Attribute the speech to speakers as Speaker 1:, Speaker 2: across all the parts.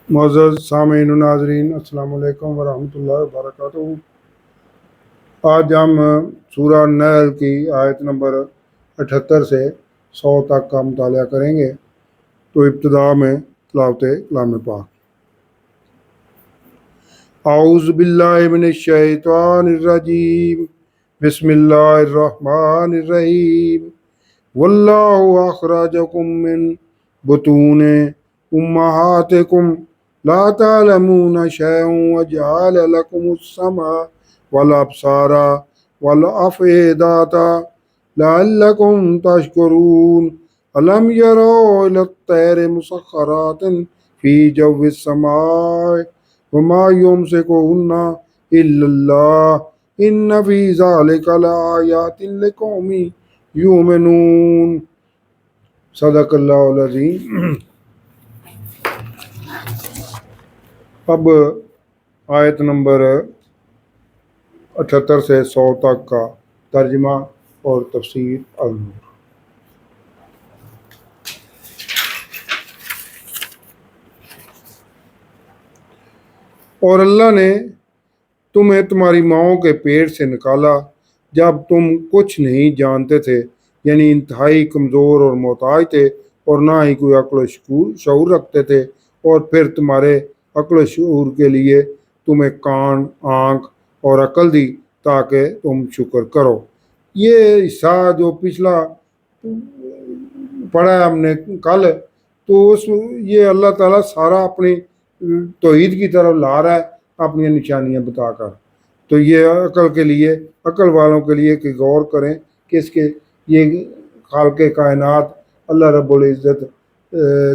Speaker 1: معزز سامعین و ناظرین، السلام علیکم ورحمۃ اللہ وبرکاتہ۔ آج ہم سورہ نحل کی آیت نمبر 78 سے 100 تک کا مطالعہ کریں گے۔ تو ابتدا میں تلاوت کلام پاک۔ اعوذ باللہ من الشیطان الرجیم، بسم اللہ الرحمن الرحیم۔ واللہ اخرجکم من بطون امہاتکم لا تعلمون شیئا وجعل لکم السمع والابصار والافئدۃ لعلکم تشکرون۔ الم یروا الی الطیر مسخرات فی جو السماء وما یمسکہن الا اللہ ان فی ذلک لآیات لقوم یؤمنون۔ صدق اللہ العظیم۔ اب آیت نمبر 78 سے 100 تک کا ترجمہ اور تفسیر النور۔ اور اللہ نے تمہیں تمہاری ماؤں کے پیٹ سے نکالا جب تم کچھ نہیں جانتے تھے، یعنی انتہائی کمزور اور محتاج تھے، اور نہ ہی کوئی عقل و شعور رکھتے تھے، اور پھر تمہارے عقل و شعور کے لیے تمہیں کان، آنکھ اور عقل دی تاکہ تم شکر کرو۔ یہ حصہ جو پچھلا پڑھا ہے ہم نے کل، تو یہ اللہ تعالیٰ سارا اپنی توحید کی طرف لا رہا ہے اپنی نشانیاں بتا کر۔ تو یہ عقل کے لیے، عقل والوں کے لیے کہ غور کریں کہ اس کے یہ خالق کائنات اللہ رب العزت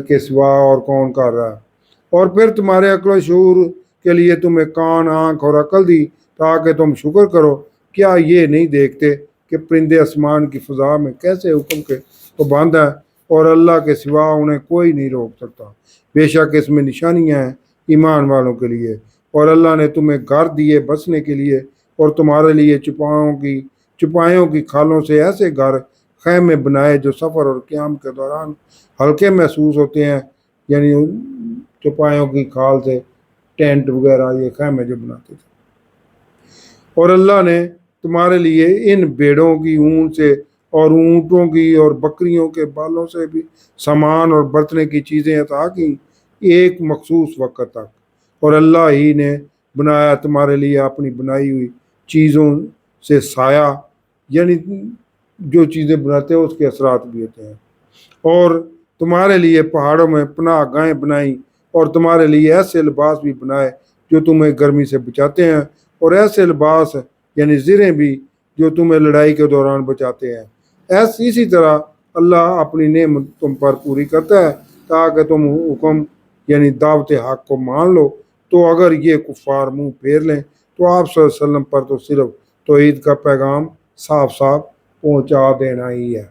Speaker 1: کے سوا اور کون کر رہا ہے۔ اور پھر تمہارے عقل و شعور کے لیے تمہیں کان، آنکھ اور عقل دی تاکہ تم شکر کرو۔ کیا یہ نہیں دیکھتے کہ پرندے آسمان کی فضا میں کیسے حکم کے پابند ہیں، اور اللہ کے سوا انہیں کوئی نہیں روک سکتا؟ بے شک اس میں نشانیاں ہیں ایمان والوں کے لیے۔ اور اللہ نے تمہیں گھر دیے بسنے کے لیے، اور تمہارے لیے چپایوں کی کھالوں سے ایسے گھر خیمے بنائے جو سفر اور قیام کے دوران ہلکے محسوس ہوتے ہیں، یعنی چپایوں کی کھال سے ٹینٹ وغیرہ، یہ خیمے جو بناتے تھے۔ اور اللہ نے تمہارے لیے ان بھیڑوں کی اون سے اور اونٹوں کی اور بکریوں کے بالوں سے بھی سامان اور برتنے کی چیزیں عطا کی ایک مخصوص وقت تک۔ اور اللہ ہی نے بنایا تمہارے لیے اپنی بنائی ہوئی چیزوں سے سایہ، یعنی جو چیزیں بناتے ہیں اس کے اثرات بھی ہوتے ہیں۔ اور تمہارے لیے پہاڑوں میں پناہ گاہیں بنائیں، اور تمہارے لیے ایسے لباس بھی بنائے جو تمہیں گرمی سے بچاتے ہیں، اور ایسے لباس یعنی زریں بھی جو تمہیں لڑائی کے دوران بچاتے ہیں۔ اسی طرح اللہ اپنی نعمت تم پر پوری کرتا ہے تاکہ تم حکم یعنی دعوت حق کو مان لو۔ تو اگر یہ کفار منہ پھیر لیں تو آپ صلی اللہ علیہ وسلم پر تو صرف توحید کا پیغام صاف صاف پہنچا دینا ہی ہے۔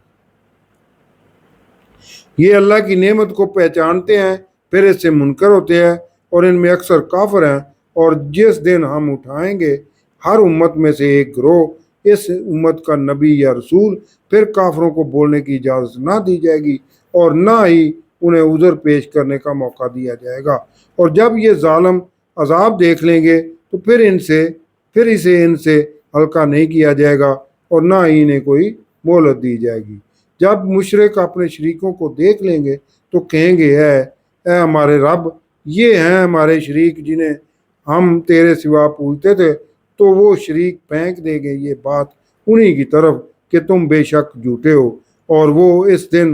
Speaker 1: یہ اللہ کی نعمت کو پہچانتے ہیں، پھر اس سے منکر ہوتے ہیں، اور ان میں اکثر کافر ہیں۔ اور جس دن ہم اٹھائیں گے ہر امت میں سے ایک گروہ، اس امت کا نبی یا رسول، پھر کافروں کو بولنے کی اجازت نہ دی جائے گی، اور نہ ہی انہیں عذر پیش کرنے کا موقع دیا جائے گا۔ اور جب یہ ظالم عذاب دیکھ لیں گے تو پھر اسے ان سے ہلکا نہیں کیا جائے گا، اور نہ ہی انہیں کوئی مہلت دی جائے گی۔ جب مشرک اپنے شریکوں کو دیکھ لیں گے تو کہیں گے، اے ہمارے رب، یہ ہیں ہمارے شریک جنہیں ہم تیرے سوا پوجتے تھے۔ تو وہ شریک پھینک دیں گے یہ بات انہی کی طرف کہ تم بے شک جھوٹے ہو، اور وہ اس دن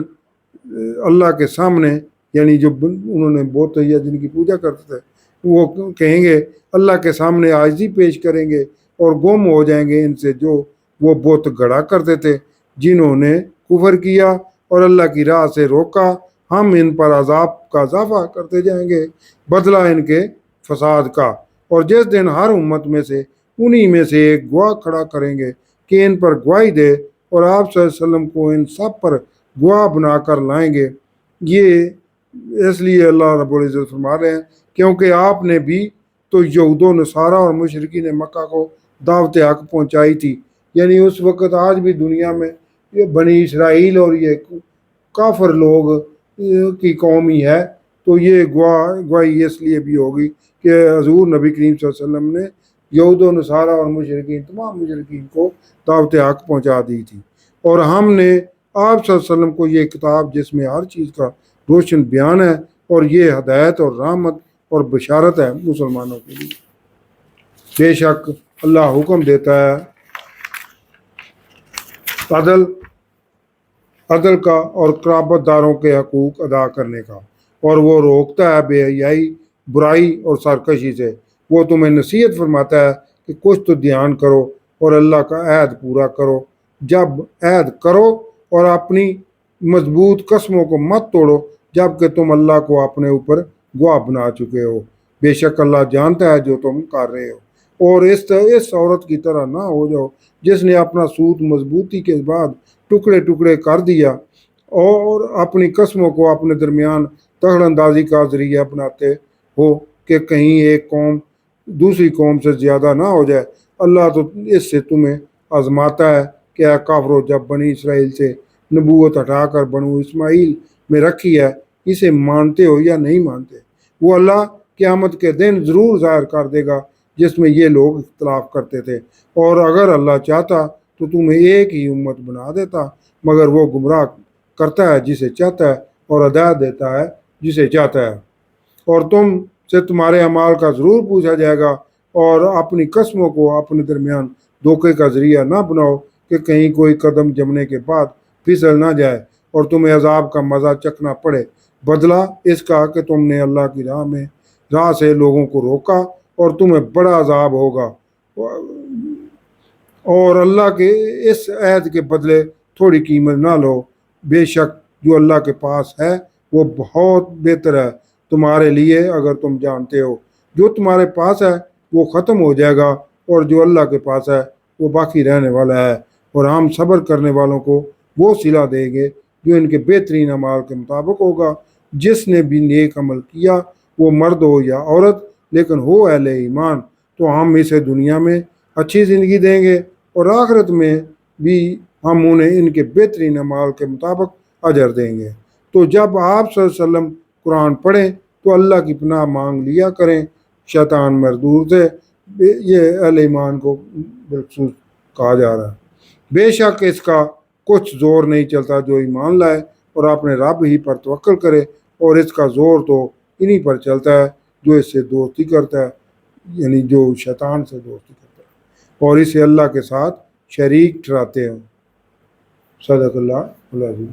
Speaker 1: اللہ کے سامنے، یعنی جو انہوں نے بت یا جن کی پوجا کرتے تھے، وہ کہیں گے اللہ کے سامنے عاجزی پیش کریں گے، اور گم ہو جائیں گے ان سے جو وہ بت گڑا کرتے تھے، جنہوں نے کفر کیا اور اللہ کی راہ سے روکا۔ ہم ان پر عذاب کا اضافہ کرتے جائیں گے، بدلہ ان کے فساد کا۔ اور جس دن ہر امت میں سے انہی میں سے ایک گواہ کھڑا کریں گے کہ ان پر گواہی دے، اور آپ صلی اللہ علیہ وسلم کو ان سب پر گواہ بنا کر لائیں گے۔ یہ اس لیے اللہ رب العزت فرما رہے ہیں کیونکہ آپ نے بھی تو یہود و نصارہ اور مشرکین مکہ کو دعوت حق پہنچائی تھی۔ یعنی اس وقت آج بھی دنیا میں یہ بنی اسرائیل اور یہ کافر لوگ کی قوم ہی ہے تو یہ گواہی اس لیے بھی ہوگی کہ حضور نبی کریم صلی اللہ علیہ وسلم نے یہود و نصارہ اور مشرکین تمام مشرکین کو دعوت حق پہنچا دی تھی، اور ہم نے آپ صلی اللہ علیہ وسلم کو یہ کتاب جس میں ہر چیز کا روشن بیان ہے، اور یہ ہدایت اور رحمت اور بشارت ہے مسلمانوں کے لیے۔ بے شک اللہ حکم دیتا ہے عدل کا اور قرابت داروں کے حقوق ادا کرنے کا، اور وہ روکتا ہے بے حیائی، برائی اور سرکشی سے۔ وہ تمہیں نصیحت فرماتا ہے کہ کچھ تو دھیان کرو اور اللہ کا عہد پورا کرو۔ جب عہد کرو اور اپنی مضبوط قسموں کو مت توڑو جب کہ تم اللہ کو اپنے اوپر گواہ بنا چکے ہو۔ بے شک اللہ جانتا ہے جو تم کر رہے ہو، اور اس عورت کی طرح نہ ہو جاؤ جس نے اپنا سوت مضبوطی کے بعد ٹکڑے ٹکڑے کر دیا، اور اپنی قسموں کو اپنے درمیان دخل اندازی کا ذریعہ بناتے ہو کہ کہیں ایک قوم دوسری قوم سے زیادہ نہ ہو جائے۔ اللہ تو اس سے تمہیں آزماتا ہے کہ اے کافرو، جب بنی اسرائیل سے نبوت ہٹا کر بنو اسماعیل میں رکھی ہے، اسے مانتے ہو یا نہیں مانتے؟ وہ اللہ قیامت کے دن ضرور ظاہر کر دے گا جس میں یہ لوگ اختلاف کرتے تھے، اور اگر اللہ چاہتا تو تمہیں ایک ہی امت بنا دیتا، مگر وہ گمراہ کرتا ہے جسے چاہتا ہے اور ہدایت دیتا ہے جسے چاہتا ہے۔ اور تم سے تمہارے اعمال کا ضرور پوچھا جائے گا، اور اپنی قسموں کو اپنے درمیان دھوکے کا ذریعہ نہ بناؤ کہ کہیں کوئی قدم جمنے کے بعد پھسل نہ جائے اور تمہیں عذاب کا مزہ چکھنا پڑے۔ بدلہ اس کا کہ تم نے اللہ کی راہ سے لوگوں کو روکا، اور تمہیں بڑا عذاب ہوگا، اور اللہ کے اس عہد کے بدلے تھوڑی قیمت نہ لو۔ بے شک جو اللہ کے پاس ہے وہ بہت بہتر ہے تمہارے لیے اگر تم جانتے ہو۔ جو تمہارے پاس ہے وہ ختم ہو جائے گا، اور جو اللہ کے پاس ہے وہ باقی رہنے والا ہے، اور ہم صبر کرنے والوں کو وہ صلہ دیں گے جو ان کے بہترین اعمال کے مطابق ہوگا۔ جس نے بھی نیک عمل کیا، وہ مرد ہو یا عورت، لیکن ہو اہل ایمان، تو ہم اسے دنیا میں اچھی زندگی دیں گے، اور آخرت میں بھی ہم انہیں ان کے بہترین اعمال کے مطابق اجر دیں گے۔ تو جب آپ صلی اللہ علیہ وسلم قرآن پڑھیں تو اللہ کی پناہ مانگ لیا کریں شیطان مردود سے۔ یہ اہل ایمان کو بالخصوص کہا جا رہا ہے۔ بے شک اس کا کچھ زور نہیں چلتا جو ایمان لائے اور اپنے رب ہی پر توکل کرے، اور اس کا زور تو انہی پر چلتا ہے جو اس سے دوستی کرتا ہے، یعنی جو شیطان سے دوستی کرتا ہے اور اسے اللہ کے ساتھ شریک ٹھہراتے ہیں۔ صدق اللہ العظیم۔